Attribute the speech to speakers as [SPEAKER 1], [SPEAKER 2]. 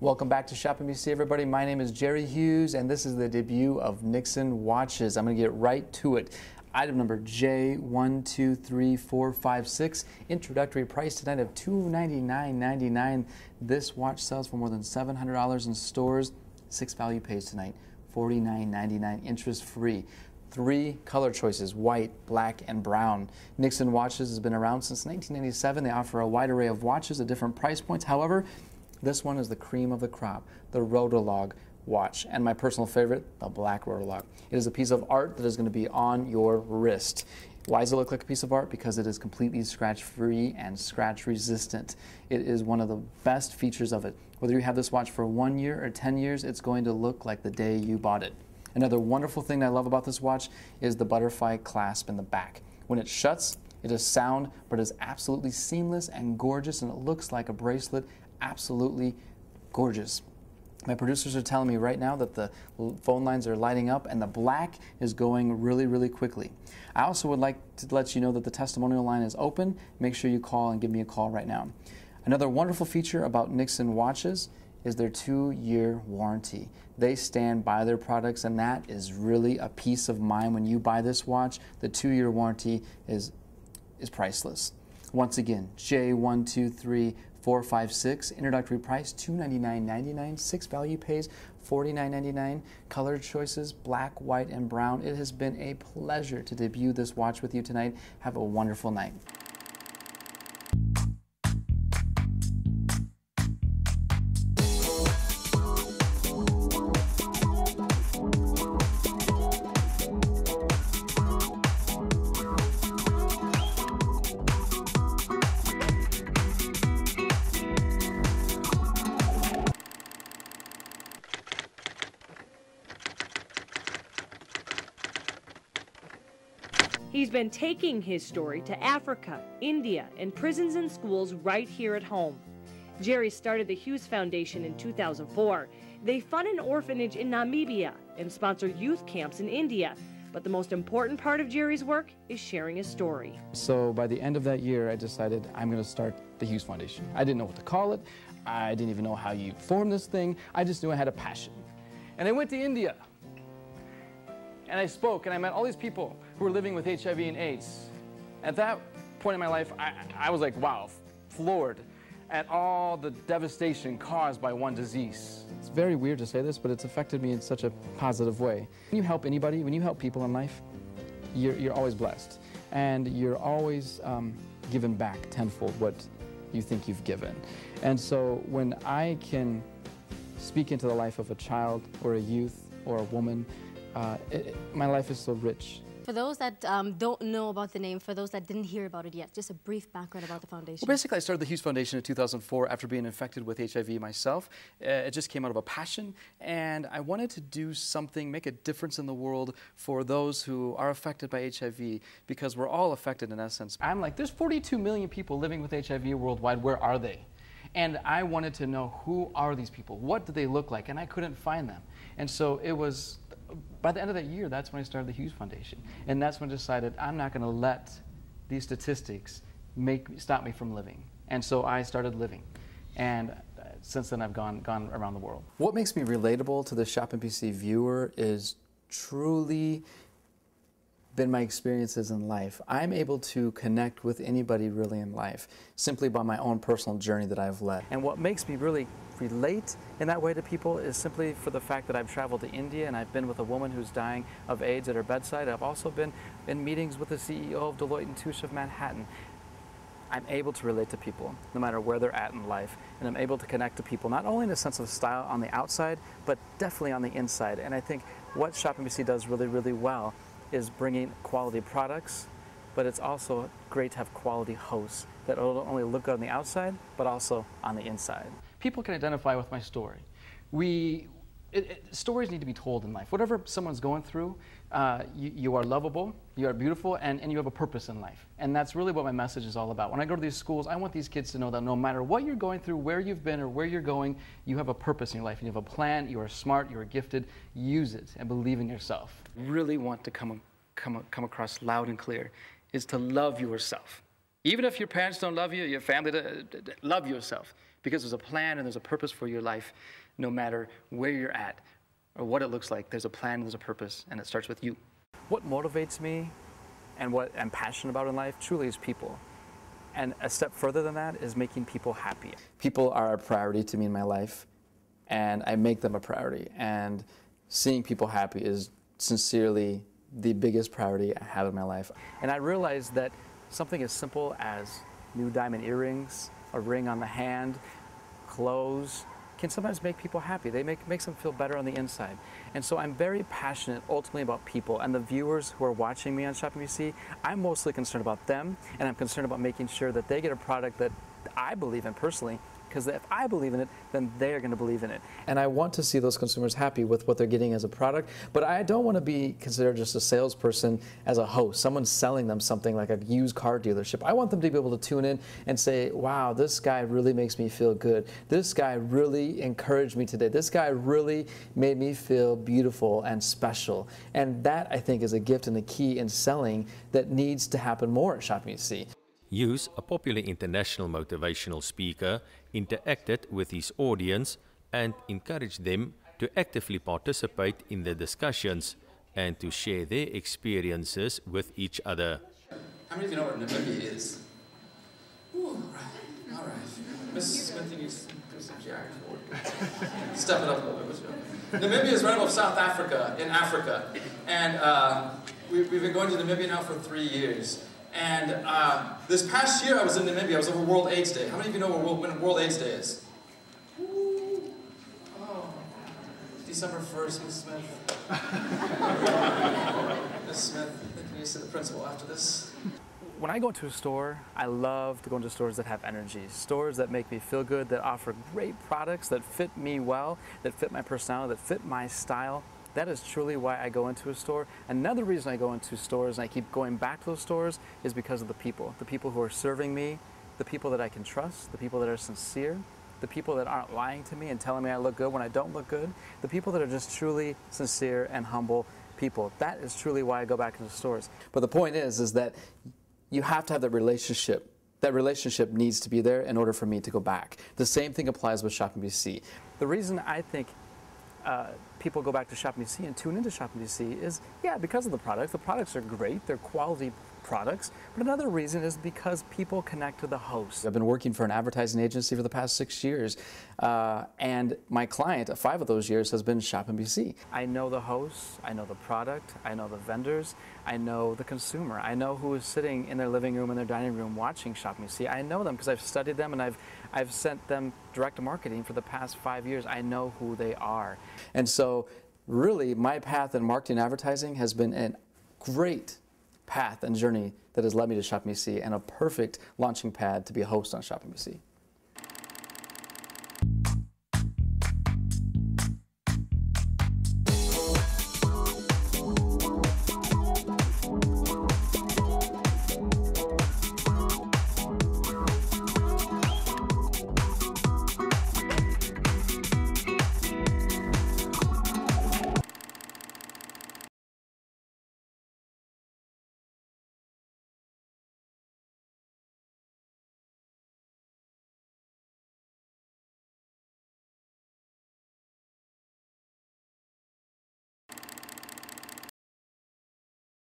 [SPEAKER 1] Welcome back to ShopNBC, everybody. My name is Jerry Hughes, and this is the debut of Nixon watches. I'm going to get right to it. Item number J123456. Introductory price tonight of $299.99. This watch sells for more than $700 in stores. 6 value pays tonight, $49.99, interest-free. 3 color choices, white, black, and brown. Nixon watches has been around since 1997. They offer a wide array of watches at different price points. However, this one is the cream of the crop, the Rotolog watch, and my personal favorite, the black Rotolog. It is a piece of art that is going to be on your wrist. Why does it look like a piece of art? Because it is completely scratch-free and scratch-resistant. It is one of the best features of it. Whether you have this watch for 1 year or 10 years, it's going to look like the day you bought it. Another wonderful thing that I love about this watch is the butterfly clasp in the back. When it shuts, it is sound, but it is absolutely seamless and gorgeous, and it looks like a bracelet. Absolutely gorgeous. My producers are telling me right now that the phone lines are lighting up and the black is going really, really quickly. I also would like to let you know that the testimonial line is open. Make sure you call and give me a call right now. Another wonderful feature about Nixon watches is their 2-year warranty. They stand by their products, and that is really a peace of mind when you buy this watch. The 2-year warranty is priceless. Once again, J123456, introductory price $299.99, 6 value pays $49.99, color choices black, white, and brown. It has been a pleasure to debut this watch with you tonight. Have a wonderful night.
[SPEAKER 2] He's been taking his story to Africa, India, and prisons and schools right here at home. Jerry started the Hughes Foundation in 2004. They fund an orphanage in Namibia and sponsor youth camps in India. But the most important part of Jerry's work is sharing his story.
[SPEAKER 1] So by the end of that year, I decided I'm going to start the Hughes Foundation. I didn't know what to call it. I didn't even know how you form this thing. I just knew I had a passion. And I went to India. And I spoke, and I met all these people who were living with HIV and AIDS. At that point in my life, I was like, wow, floored at all the devastation caused by one disease. It's very weird to say this, but it's affected me in such a positive way. When you help anybody, when you help people in life, you're always blessed. And you're always given back tenfold what you think you've given. And so when I can speak into the life of a child or a youth or a woman, my life is so rich.
[SPEAKER 3] For those that don't know about the name, for those that didn't hear about it yet, just a brief background about the foundation.
[SPEAKER 1] Well, basically, I started the Hughes Foundation in 2004 after being infected with HIV myself. It just came out of a passion, and I wanted to do something, make a difference in the world for those who are affected by HIV, because we're all affected in essence. I'm like, there's 42 million people living with HIV worldwide. Where are they? And I wanted to know, who are these people? What do they look like? And I couldn't find them. And so it was, by the end of that year, that's when I started the Hughes Foundation. And that's when I decided I'm not going to let these statistics stop me from living. And so I started living. And since then, I've gone around the world. What makes me relatable to the ShopNBC viewer is truly been my experiences in life. I'm able to connect with anybody really in life simply by my own personal journey that I've led. And what makes me really relate in that way to people is simply for the fact that I've traveled to India and I've been with a woman who's dying of AIDS at her bedside. I've also been in meetings with the CEO of Deloitte & Touche of Manhattan. I'm able to relate to people no matter where they're at in life, and I'm able to connect to people not only in a sense of style on the outside, but definitely on the inside. And I think what ShopNBC does really, really well is bringing quality products, but it's also great to have quality hosts that don't only look good on the outside, but also on the inside. People can identify with my story. Stories need to be told in life. Whatever someone's going through, you are lovable, you are beautiful, and you have a purpose in life. And that's really what my message is all about. When I go to these schools, I want these kids to know that no matter what you're going through, where you've been or where you're going, you have a purpose in your life. And you have a plan, you are smart, you are gifted. Use it and believe in yourself. Really want to come across loud and clear is to love yourself. Even if your parents don't love you, your family, love yourself. Because there's a plan and there's a purpose for your life, no matter where you're at or what it looks like. There's a plan, there's a purpose, and it starts with you. What motivates me and what I'm passionate about in life truly is people. And a step further than that is making people happy. People are a priority to me in my life, and I make them a priority. And seeing people happy is sincerely the biggest priority I have in my life. And I realized that something as simple as new diamond earrings, a ring on the hand, clothes, can sometimes make people happy. They makes them feel better on the inside. And so I'm very passionate ultimately about people, and the viewers who are watching me on ShopNBC, I'm mostly concerned about them, and I'm concerned about making sure that they get a product that I believe in personally, because if I believe in it, then they're going to believe in it. And I want to see those consumers happy with what they're getting as a product, but I don't want to be considered just a salesperson as a host, someone selling them something like a used car dealership. I want them to be able to tune in and say, wow, this guy really makes me feel good. This guy really encouraged me today. This guy really made me feel beautiful and special. And that, I think, is a gift and a key in selling that needs to happen more at ShopNBC.
[SPEAKER 4] Hughes, a popular international motivational speaker, interacted with his audience and encouraged them to actively participate in the discussions and to share their experiences with each other.
[SPEAKER 1] How many of you know where Namibia is? Ooh, all right. Mrs. Smith, you need to do some geography work. Step it up a little bit. Namibia is right above South Africa, in Africa. And we've been going to Namibia now for 3 years. And this past year I was in Namibia. I was over World AIDS Day. How many of you know when World AIDS Day is? Oh, December 1st, Ms. Smith. Ms. Smith, can you see the principal after this? When I go into a store, I love to go into stores that have energy, stores that make me feel good, that offer great products that fit me well, that fit my personality, that fit my style. That is truly why I go into a store. Another reason I go into stores and I keep going back to those stores is because of the people who are serving me, the people that I can trust, the people that are sincere, the people that aren't lying to me and telling me I look good when I don't look good, the people that are just truly sincere and humble people. That is truly why I go back into stores. But the point is that you have to have that relationship. That relationship needs to be there in order for me to go back. The same thing applies with ShopNBC. The reason I think people go back to ShopNBC and tune into ShopNBC is, yeah, because of the products. The products are great. They're quality products. But another reason is because people connect to the host. I've been working for an advertising agency for the past 6 years, and my client, 5 of those years, has been ShopNBC. I know the hosts, I know the product, I know the vendors, I know the consumer. I know who is sitting in their living room and their dining room watching ShopNBC. I know them because I've studied them and I've sent them direct marketing for the past 5 years. I know who they are. And so really my path in marketing and advertising has been a great path and journey that has led me to ShopNBC and a perfect launching pad to be a host on ShopNBC.